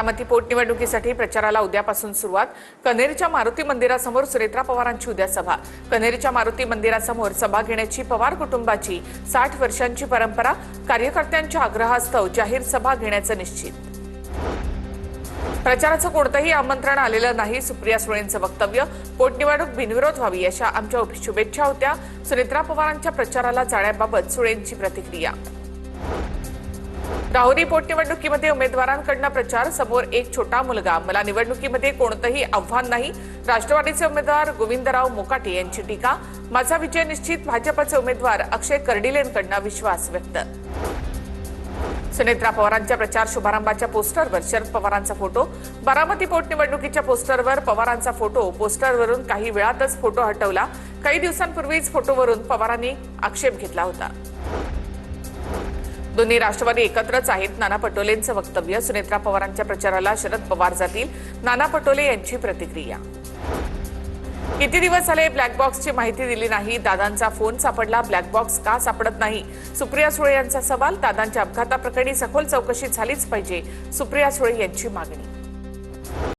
बारामती पोटनिवडणुकीसाठी प्रचाराला उद्यापासून सुरुवात। कन्हेरच्या मारुती मंदिरासमोर सुनेत्रा पवारांची उद्या सभा। कन्हेरच्या मारुती मंदिरासमोर सभा घेण्याची पवार कुटुंबाची 60 वर्षांची परंपरा। कार्यकर्त्यांच्या आग्रहास्तव जाहीर सभा घेण्याचं निश्चित। प्रचाराचं कोणतंही आमंत्रण आलेलं नाही, सुप्रिया सुळेंचं वक्तव्य। पोटनिवडणूक बिनविरोध व्हावी अशा आमच्या शुभेच्छा होत्या। सुनेत्रा पवारांच्या प्रचाराला जाण्याबाबत सुळेंची प्रतिक्रिया। राहुरी पोटनिवडणुकीमध्ये उमेदवारांकडून प्रचार। समोर एक छोटा मुलगा, मला निवडणुकीमध्ये कोणतंही आव्हान नाही। राष्ट्रवादीचे उमेदवार गोविंदराव मोकाटे यांची टीका। माझा विजय निश्चित। भाजपचे उमेदवार अक्षय कर्डिलेंकडून विश्वास व्यक्त। सुनेत्रा पवारांच्या प्रचार शुभारंभाच्या पोस्टरवर शरद पवारांचा फोटो। बारामती पोटनिवडणुकीच्या पोस्टरवर पवारांचा फोटो। पोस्टरवरून काही वेळातच फोटो हटवला। काही दिवसांपूर्वीच फोटोवरून पवारांनी आक्षेप घेतला होता। दोन्ही राष्ट्रवादी एकत्रच आहेत, नाना पटोलेंचं वक्तव्य। सुनेत्रा पवारांच्या प्रचाराला शरद पवार जातील, नाना पटोले यांची प्रतिक्रिया। किती दिवस झाले ब्लॅक बॉक्सची माहिती दिली नाही, दादांचा फोन सापडला, ब्लॅक बॉक्स का सापडत नाही? सुप्रिया सुळे यांचा सवाल। दादांच्या अपघाताप्रकरणी सखोल चौकशी झालीच पाहिजे, सुप्रिया सुळे यांची मागणी।